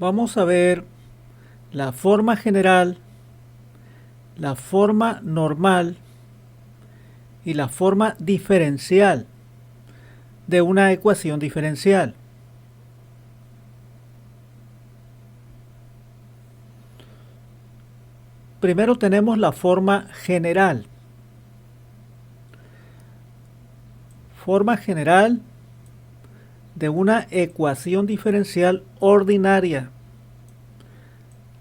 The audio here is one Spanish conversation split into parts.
Vamos a ver la forma general, la forma normal y la forma diferencial de una ecuación diferencial. Primero tenemos la forma general. Forma general de una ecuación diferencial ordinaria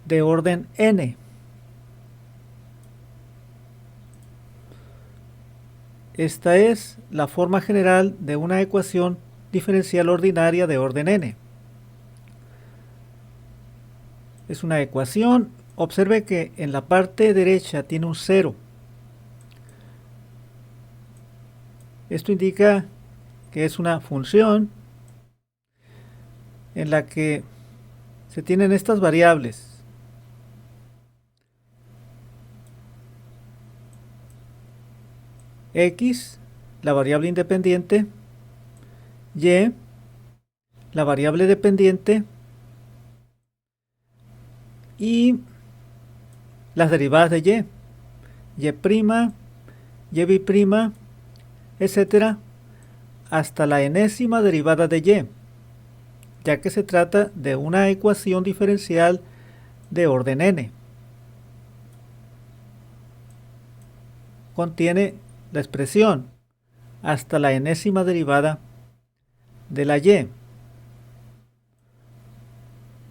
de orden n. Esta es la forma general de una ecuación diferencial ordinaria de orden n. Es una ecuación. Observe que en la parte derecha tiene un 0. Esto indica que es una función en la que se tienen estas variables. X, la variable independiente, y, la variable dependiente, y las derivadas de y', y', etcétera, hasta la enésima derivada de y, ya que se trata de una ecuación diferencial de orden n. Contiene la expresión hasta la enésima derivada de la y.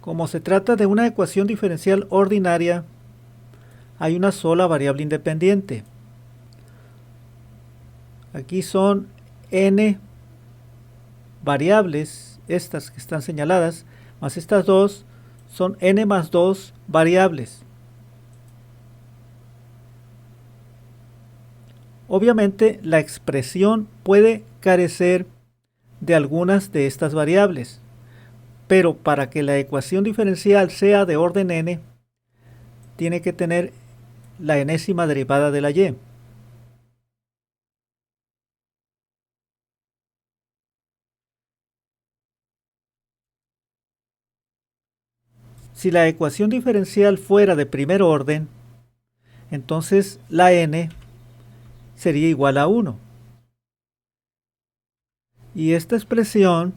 Como se trata de una ecuación diferencial ordinaria, hay una sola variable independiente. Aquí son n variables, estas que están señaladas, más estas dos, son n más 2 variables. Obviamente, la expresión puede carecer de algunas de estas variables, pero para que la ecuación diferencial sea de orden n, tiene que tener la enésima derivada de la y. Si la ecuación diferencial fuera de primer orden, entonces la n sería igual a 1. Y esta expresión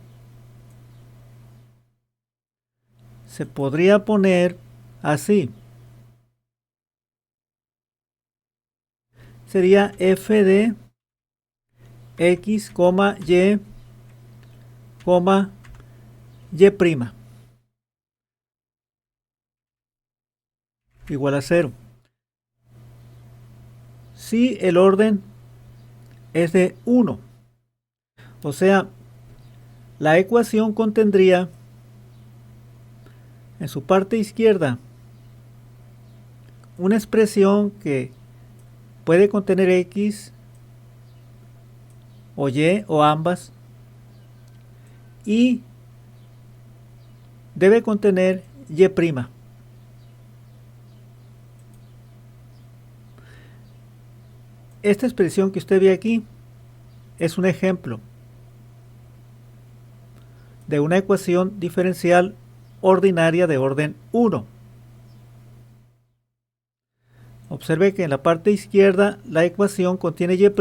se podría poner así. Sería f de x, y, y' igual a 0. Si el orden es de 1, o sea, la ecuación contendría en su parte izquierda una expresión que puede contener x o y o ambas, y debe contener y'. Esta expresión que usted ve aquí es un ejemplo de una ecuación diferencial ordinaria de orden 1. Observe que en la parte izquierda la ecuación contiene y'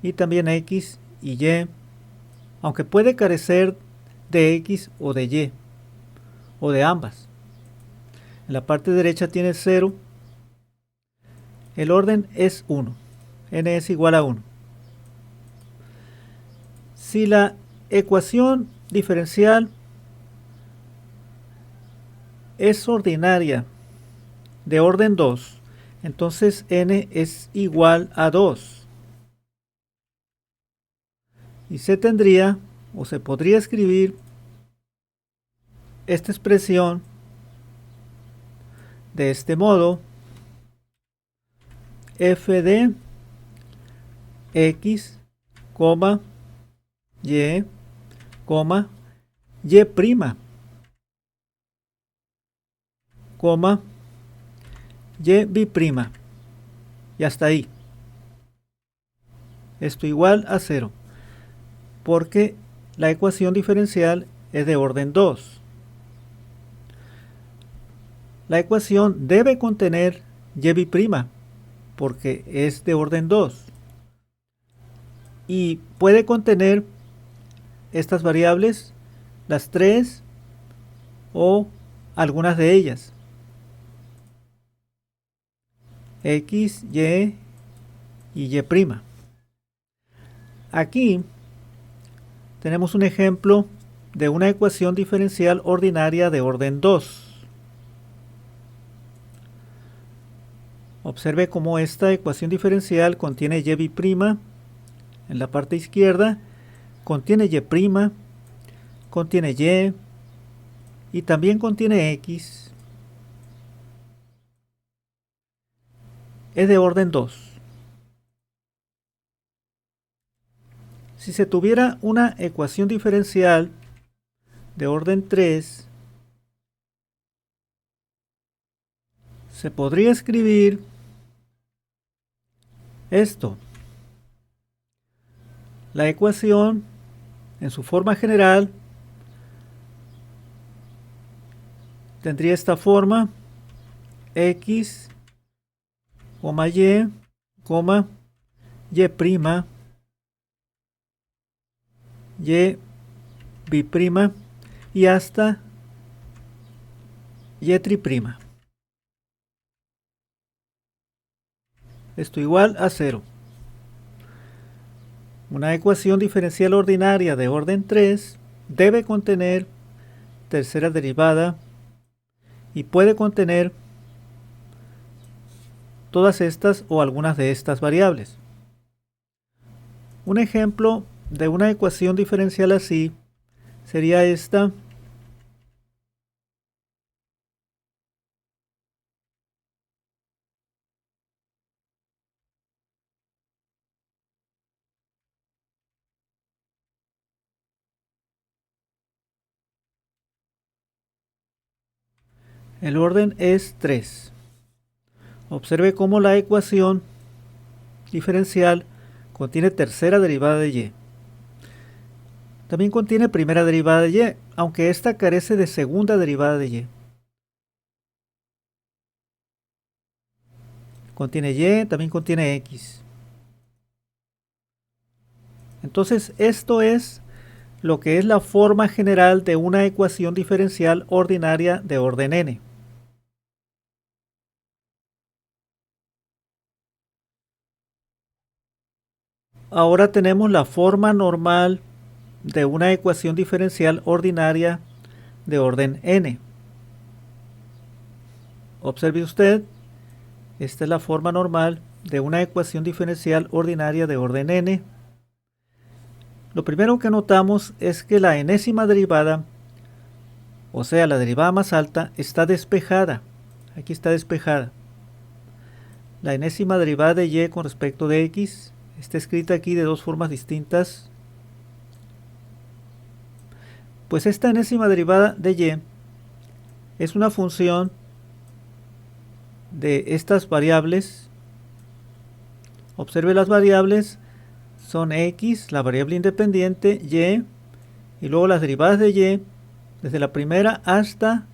y también x y y, aunque puede carecer de x o de y, o de ambas. En la parte derecha tiene 0. El orden es 1. N es igual a 1. Si la ecuación diferencial es ordinaria de orden 2, entonces n es igual a 2. Y se tendría, o se podría escribir, esta expresión de este modo: f de x, y, y', y hasta ahí. Esto igual a 0, porque la ecuación diferencial es de orden 2. la ecuación debe contener y' porque es de orden 2 y puede contener estas variables, las 3 o algunas de ellas, x, y y y'. Aquí tenemos un ejemplo de una ecuación diferencial ordinaria de orden 2. Observe cómo esta ecuación diferencial contiene y' en la parte izquierda, contiene y', contiene y también contiene x. Es de orden 2. Si se tuviera una ecuación diferencial de orden 3, se podría escribir esto. La ecuación, en su forma general, tendría esta forma: x, y, y' b' y hasta y'. Esto igual a 0. Una ecuación diferencial ordinaria de orden 3 debe contener tercera derivada y puede contener todas estas o algunas de estas variables. Un ejemplo de una ecuación diferencial así sería esta. El orden es 3. Observe cómo la ecuación diferencial contiene tercera derivada de y. También contiene primera derivada de y, aunque esta carece de segunda derivada de y. Contiene y, también contiene x. Entonces, esto es lo que es la forma general de una ecuación diferencial ordinaria de orden n. Ahora tenemos la forma normal de una ecuación diferencial ordinaria de orden n. Observe usted, esta es la forma normal de una ecuación diferencial ordinaria de orden n. Lo primero que notamos es que la enésima derivada, o sea, la derivada más alta, está despejada. Aquí está despejada. La enésima derivada de y con respecto de x está escrita aquí de dos formas distintas. Pues esta enésima derivada de y es una función de estas variables. Observe las variables, son x, la variable independiente, y luego las derivadas de y, desde la primera hasta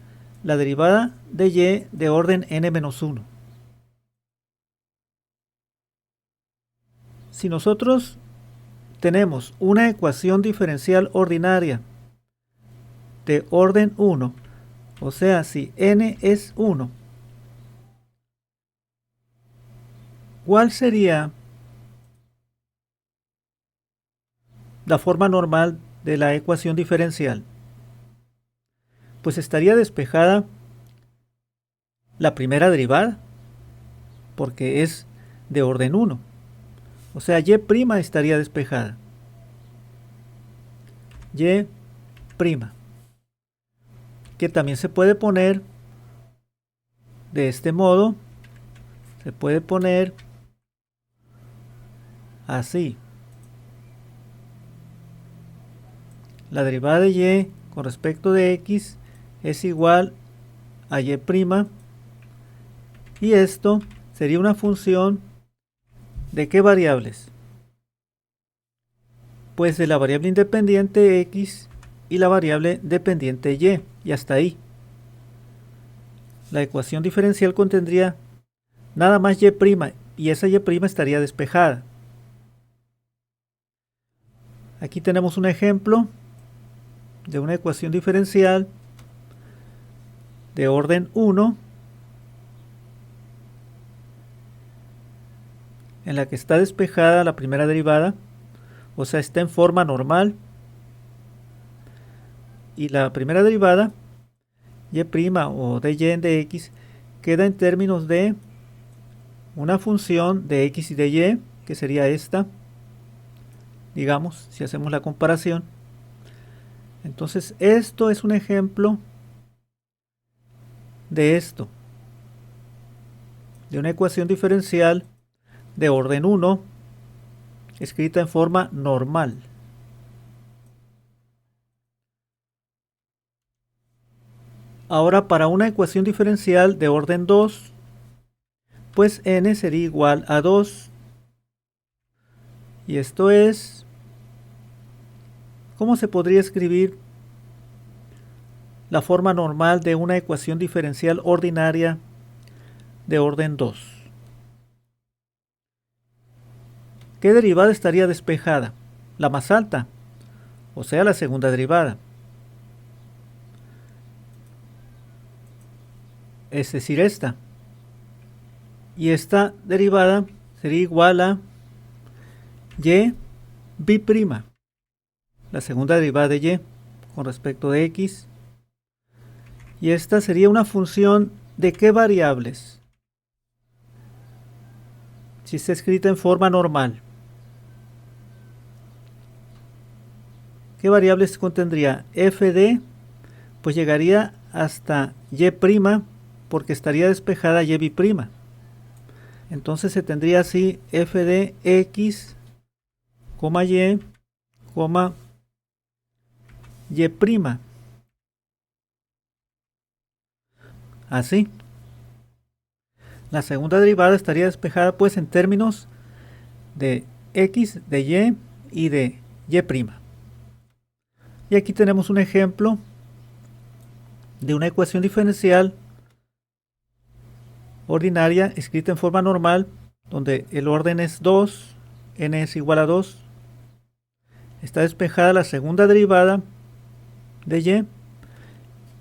la derivada de y de orden n-1. Si nosotros tenemos una ecuación diferencial ordinaria de orden 1, o sea, si n es 1, ¿cuál sería la forma normal de la ecuación diferencial? Pues estaría despejada la primera derivada, porque es de orden 1. O sea, y' estaría despejada. Y', que también se puede poner de este modo. Se puede poner así. La derivada de y con respecto de x es igual a y', y esto sería una función ¿de qué variables? Pues de la variable independiente x y la variable dependiente y hasta ahí. la ecuación diferencial contendría nada más y' y esa y' estaría despejada. Aquí tenemos un ejemplo de una ecuación diferencial de orden 1 en la que está despejada la primera derivada, o sea, está en forma normal, y la primera derivada, y' o dy en dx, queda en términos de una función de x y de y, que sería esta, digamos, si hacemos la comparación. Entonces, esto es un ejemplo de esto, de una ecuación diferencial de orden 1, escrita en forma normal. Ahora, para una ecuación diferencial de orden 2, pues n sería igual a 2. Y esto es, ¿cómo se podría escribir la forma normal de una ecuación diferencial ordinaria de orden 2? ¿Qué derivada estaría despejada? La más alta, o sea, la segunda derivada. Es decir, esta. Y esta derivada sería igual a y b', la segunda derivada de y con respecto de x. Y esta sería una función de ¿qué variables? Si está escrita en forma normal, ¿qué variables contendría? F de, pues llegaría hasta y', porque estaría despejada y b'. Entonces se tendría así f de x, y, y'. Así. La segunda derivada estaría despejada pues en términos de x, de y de y'. Y aquí tenemos un ejemplo de una ecuación diferencial ordinaria escrita en forma normal, donde el orden es 2, n es igual a 2. Está despejada la segunda derivada de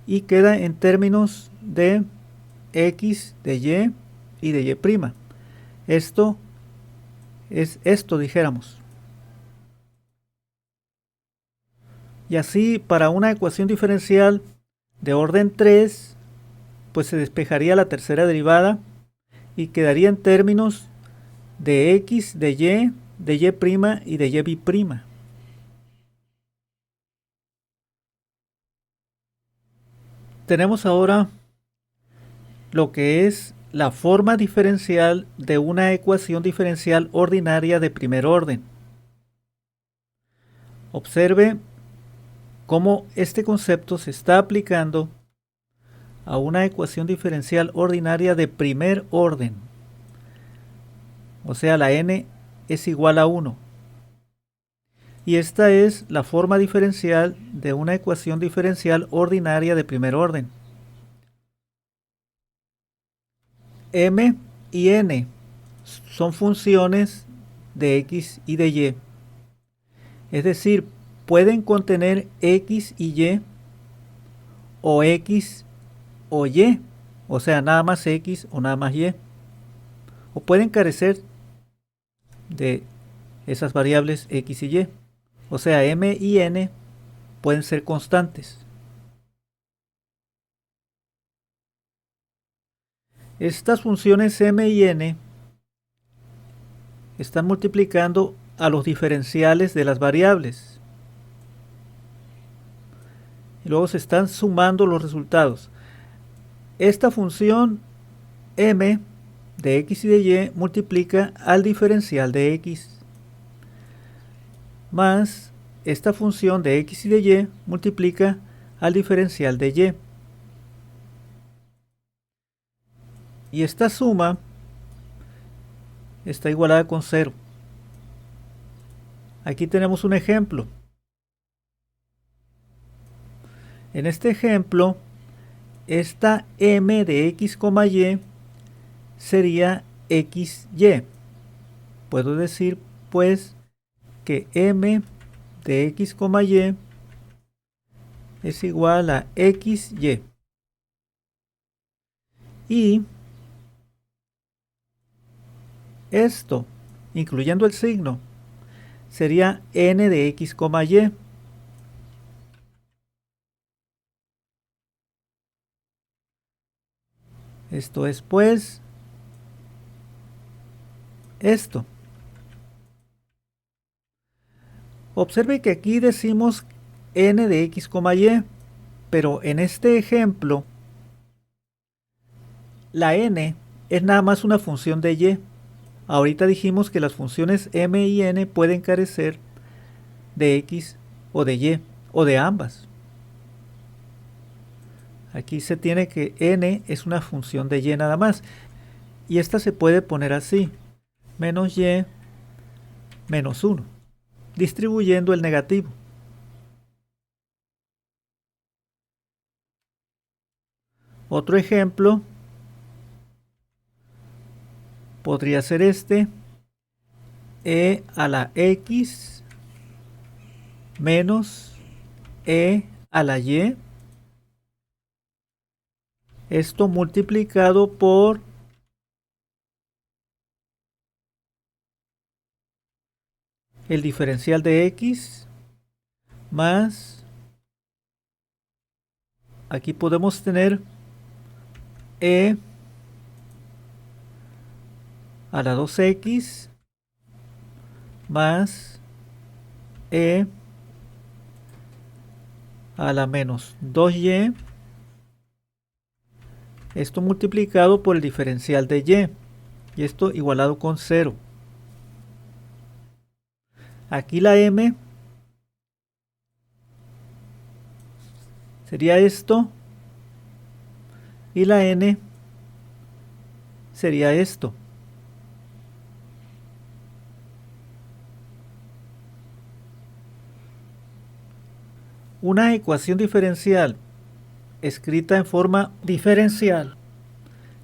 y queda en términos de x, de y de y'. Esto es esto, dijéramos. Y así, para una ecuación diferencial de orden 3, pues se despejaría la tercera derivada y quedaría en términos de x, de y', y de y'. Tenemos ahora lo que es la forma diferencial de una ecuación diferencial ordinaria de primer orden. Observe cómo este concepto se está aplicando a una ecuación diferencial ordinaria de primer orden. O sea, la n es igual a 1. Y esta es la forma diferencial de una ecuación diferencial ordinaria de primer orden. M y n son funciones de x y de y. Es decir, pueden contener x y y, o x o y, o sea, nada más x o nada más y. O pueden carecer de esas variables x y y. O sea, m y n pueden ser constantes. Estas funciones m y n están multiplicando a los diferenciales de las variables. Y luego se están sumando los resultados. Esta función m de x y de y multiplica al diferencial de x, más esta función de x y de y multiplica al diferencial de y. Y esta suma está igualada con 0. Aquí tenemos un ejemplo. En este ejemplo, esta m de x, y sería xy. Puedo decir pues que m de x, y es igual a xy. Y esto, incluyendo el signo, sería n de x, y. Esto es pues esto. Observe que aquí decimos n de x, y, pero en este ejemplo la n es nada más una función de y. Ahorita dijimos que las funciones m y n pueden carecer de x o de y o de ambas. Aquí se tiene que n es una función de y nada más. Y esta se puede poner así: menos y menos 1, distribuyendo el negativo. Otro ejemplo podría ser este: e a la x menos e a la y. Esto multiplicado por el diferencial de x más, aquí podemos tener e a la 2x más e a la menos 2y. Esto multiplicado por el diferencial de y esto igualado con 0. Aquí la m sería esto y la n sería esto. Una ecuación diferencial escrita en forma diferencial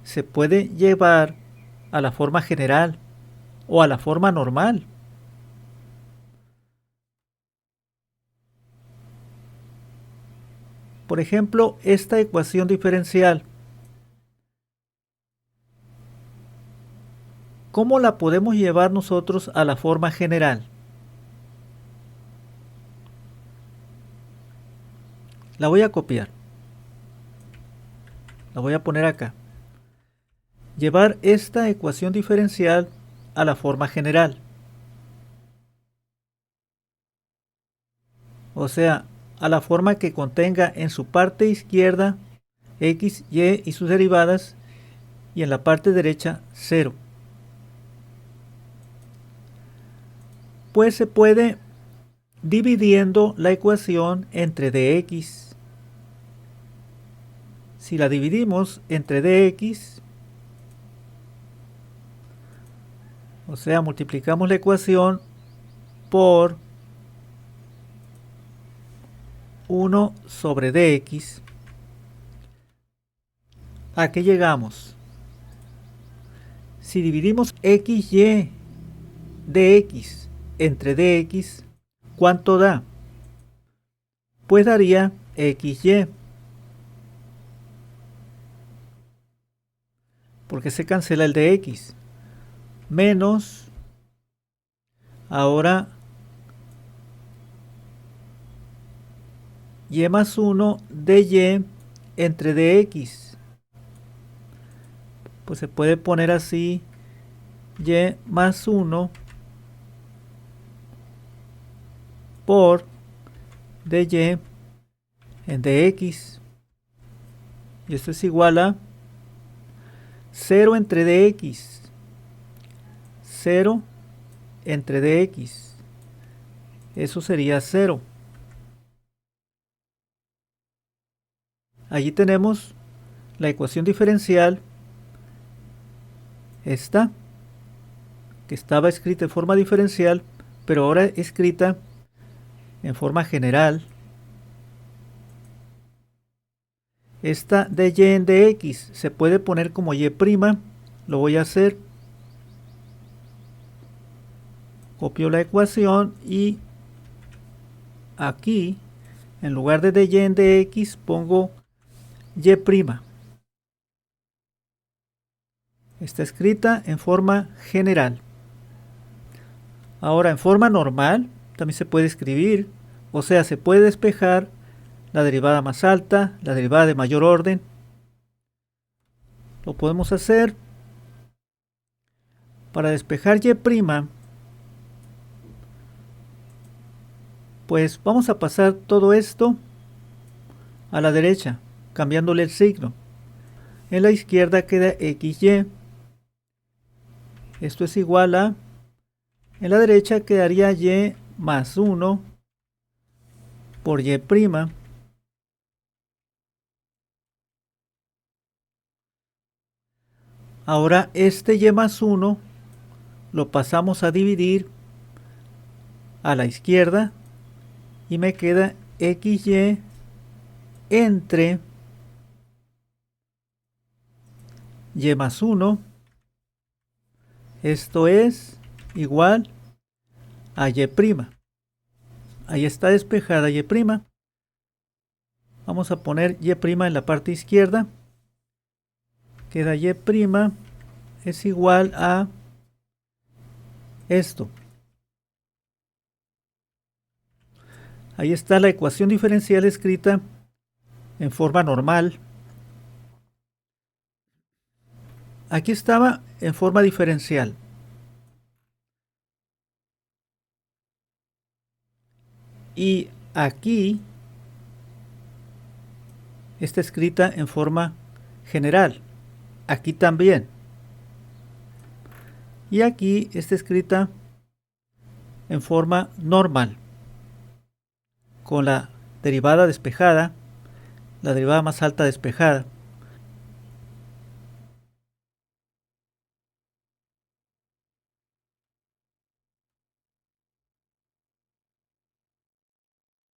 se puede llevar a la forma general o a la forma normal. Por ejemplo, esta ecuación diferencial, ¿cómo la podemos llevar nosotros a la forma general? La voy a copiar. La voy a poner acá. Llevar esta ecuación diferencial a la forma general. O sea, a la forma que contenga en su parte izquierda x, y y sus derivadas y en la parte derecha 0. Pues se puede dividiendo la ecuación entre dx. Si la dividimos entre dx, o sea, multiplicamos la ecuación por 1 sobre dx, ¿a qué llegamos? Si dividimos xy dx entre dx, ¿cuánto da? Pues daría xy, porque se cancela el de x, menos, ahora y más 1 de y entre dx. Pues se puede poner así: y más 1 por dy en dx. Y esto es igual a 0 entre dx. 0 entre dx. Eso sería 0. Allí tenemos la ecuación diferencial, esta, que estaba escrita en forma diferencial, pero ahora escrita en forma general. Esta dy en dx se puede poner como y'. Lo voy a hacer. Copio la ecuación y aquí, en lugar de dy en dx, pongo y'. Está escrita en forma general. Ahora, en forma normal, también se puede escribir, o sea, se puede despejar la derivada más alta, la derivada de mayor orden. Lo podemos hacer. Para despejar y', pues vamos a pasar todo esto a la derecha, cambiándole el signo. En la izquierda queda xy. Esto es igual a, en la derecha quedaría y más 1 por y'. Ahora este y más 1 lo pasamos a dividir a la izquierda y me queda xy entre y más 1. Esto es igual a y'. Ahí está despejada y'. Vamos a poner y' en la parte izquierda. Queda y' es igual a esto. Ahí está la ecuación diferencial escrita en forma normal. Aquí estaba en forma diferencial. Y aquí está escrita en forma general. Aquí también. Y aquí está escrita en forma normal, con la derivada despejada, la derivada más alta despejada.